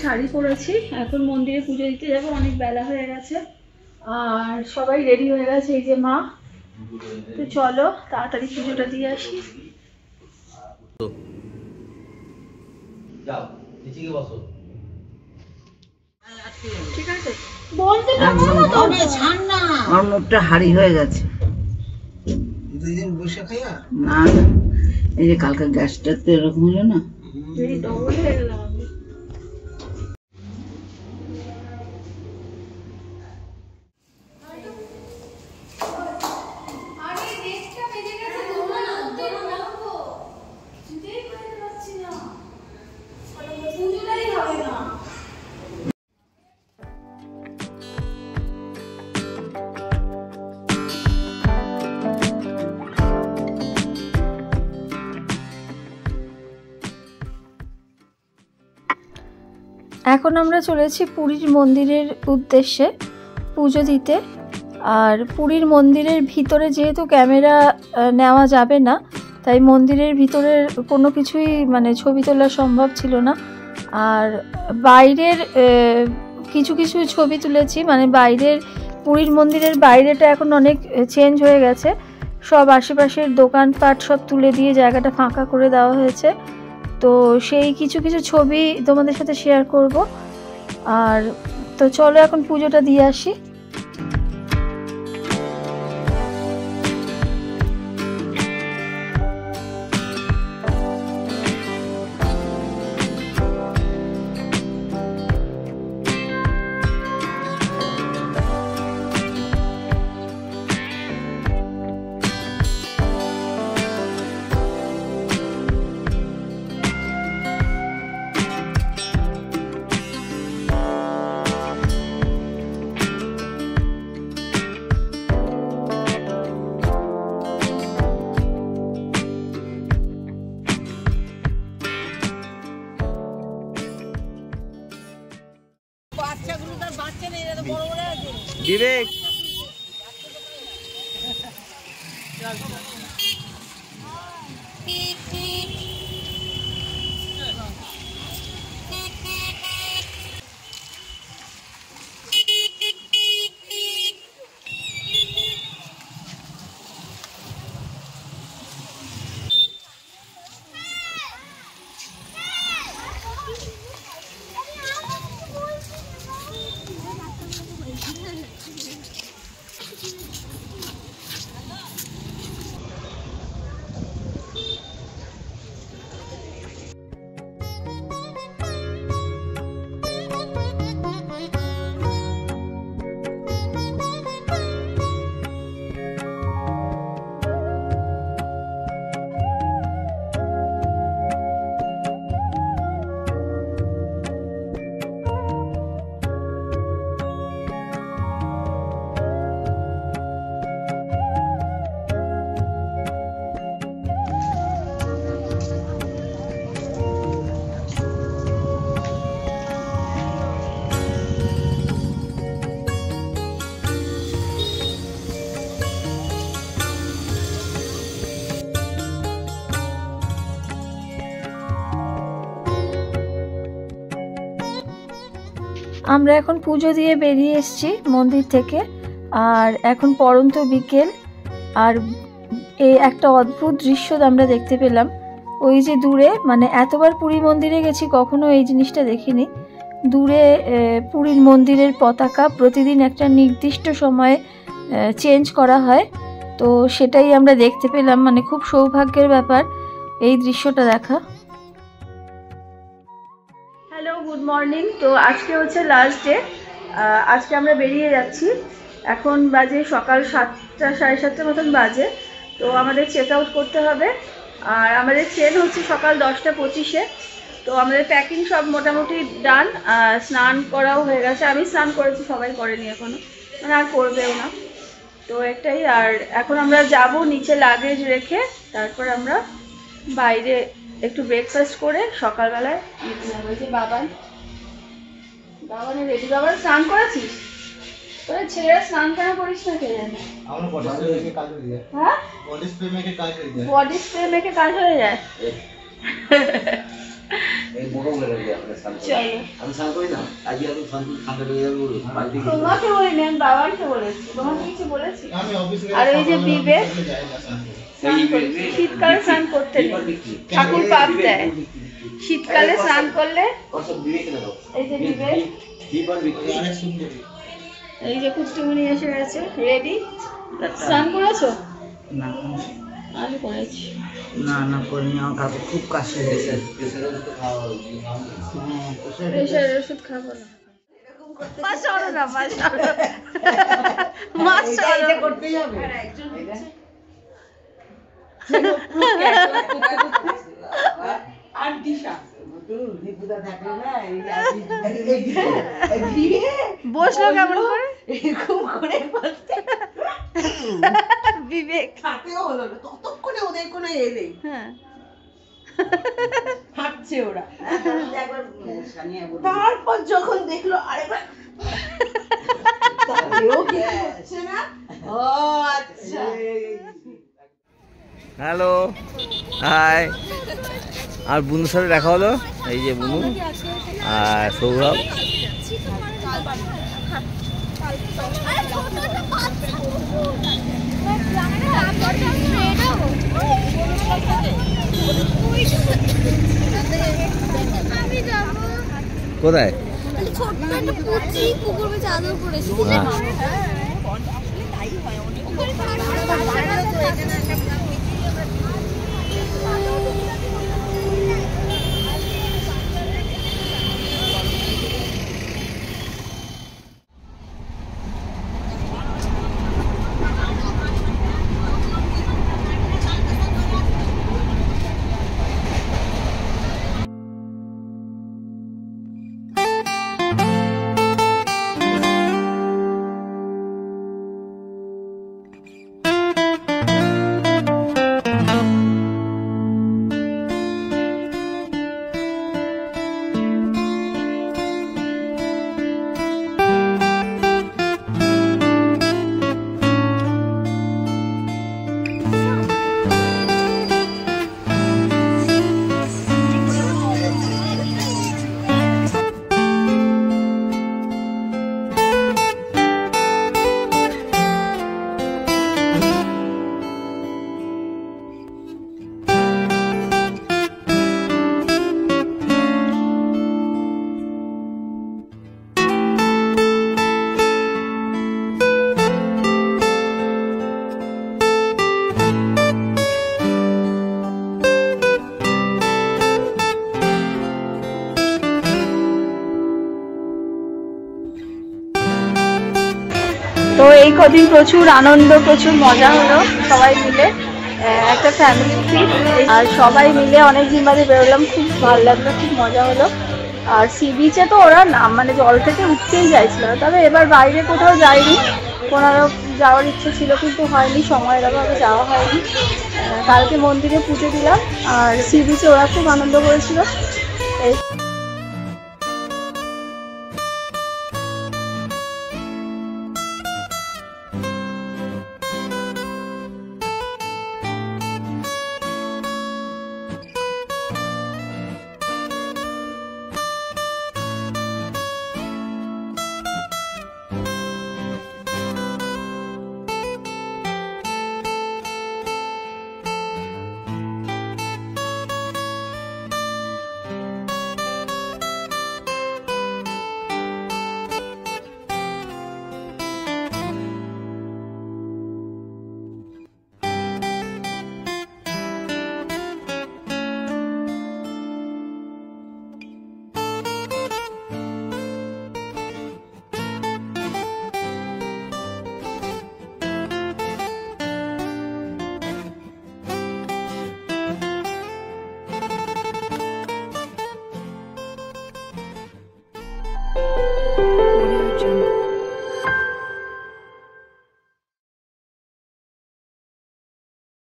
শাড়ি পরেছি, এখন মন্দিরে পুজো দিতে যাবো, অনেক বেলা হয়ে গেছে আর সবাই রেডি হয়ে গেছে, এই যে মা। তো চলো তাড়াতাড়ি পুজোটা দিয়ে আসি। ঠিক আছে, বলতে আমার মুখটা হাড়ি হয়ে গেছে। না এই যে কালকে গ্যাসটা তো এরকম হলো না, ডবল হয়ে গেলাম আমি। এখন আমরা চলেছি পুরীর মন্দিরের উদ্দেশ্যে পুজো দিতে। আর পুরীর মন্দিরের ভিতরে যেহেতু ক্যামেরা নেওয়া যাবে না, তাই মন্দিরের ভিতরের কোনো কিছুই মানে ছবি তোলা সম্ভব ছিল না। আর বাইরের কিছু কিছু ছবি তুলেছি, মানে বাইরের পুরীর মন্দিরের বাইরেটা এখন অনেক চেঞ্জ হয়ে গেছে, সব আশেপাশের দোকানপাট সব তুলে দিয়ে জায়গাটা ফাঁকা করে দেওয়া হয়েছে। তো সেই কিছু কিছু ছবি তোমাদের সাথে শেয়ার করব। আর তো চলো এখন পুজোটা দিয়ে আসি। বিবেক আমরা এখন পুজো দিয়ে বেরিয়ে এসেছি মন্দির থেকে। আর এখন পড়ন্ত বিকেল, আর এই একটা অদ্ভুত দৃশ্য আমরা দেখতে পেলাম। ওই যে দূরে, মানে এতবার পুরী মন্দিরে গেছি কখনো এই জিনিসটা দেখিনি, দূরে পুরীর মন্দিরের পতাকা প্রতিদিন একটা নির্দিষ্ট সময়ে চেঞ্জ করা হয়। তো সেটাই আমরা দেখতে পেলাম, মানে খুব সৌভাগ্যের ব্যাপার এই দৃশ্যটা দেখা। Hello, good morning. তো আজকে হচ্ছে লাস্ট ডে, আজকে আমরা বেরিয়ে যাচ্ছি। এখন বাজে সকাল 7টা, 7:30 মতন বাজে। তো আমাদের চেক আউট করতে হবে, আর আমাদের ট্রেন হচ্ছে সকাল 10টা 25-এ। তো আমাদের প্যাকিং সব মোটামুটি ডান, স্নান করাও হয়ে গেছে, আমি স্নান করেছি, সবাই করেনি এখনো, মানে আর করবেও না। তো এটাই। আর এখন আমরা যাব নিচে লাগেজ রেখে, তারপর আমরা বাইরে একটু ব্রেকফাস্ট করে সকালবেলায় নিতে যাবো। যে বাবানে রেডি। বাবার স্নান করেছিস? তোরা ছেলেরা স্নান কেন করিস না কে জানে? হ্যাঁ, বডি স্প্রে মেখে কাজ হয়ে যায়। তোমাকে বলিনি, আমি বাবাকে বলেছি। তোমাকে কিছু বলেছি? আর ওই যে বিবেক শীতকালে স্নান করতে নেই, ঠাকুর পাপ দেয়। শীতকালে স্নান করলে এই যে বিবেক, এই যে কুট্টুমনি এসে গেছে রেডি। স্নান করেছো? না আমি করেছি। না করিনি, আমার কাকু খুব কাশি হয়েছে। প্রেশারের ওষুধ খাবো না। মা সরো না, মা সরো, মা সরো। করতেই হবে। বসলো কেমন করে এরকম করে বিবেক হাতেও হলো না, ততক্ষণে ওদের কোনো এলে হ্যাঁ হাঁটছে ওরা। তারপর যখন দেখলো আরেকবার তাতেও কি হচ্ছে না। ও আচ্ছা, হ্যালো, হাই। আর বুনুর সাথে দেখা হলো, এই যে বুনু আর সৌরভ। কোথায়? তো এই কদিন প্রচুর আনন্দ, প্রচুর মজা হলো সবাই মিলে, একটা ফ্যামিলি ট্রিপ। আর সবাই মিলে অনেকদিন বাদে বেরোলাম, খুব ভালো লাগলো, খুব মজা হলো। আর সি বিচে তো ওরা মানে জল থেকে উঠতেই চাইছিল না, তবে এবার বাইরে কোথাও যায়নি। ওনারও যাওয়ার ইচ্ছে ছিল কিন্তু হয়নি, সময়ের অভাবে যাওয়া হয়নি। কালকে মন্দিরে পুজো দিলাম আর সি বিচে ওরা খুব আনন্দ করেছিল। এই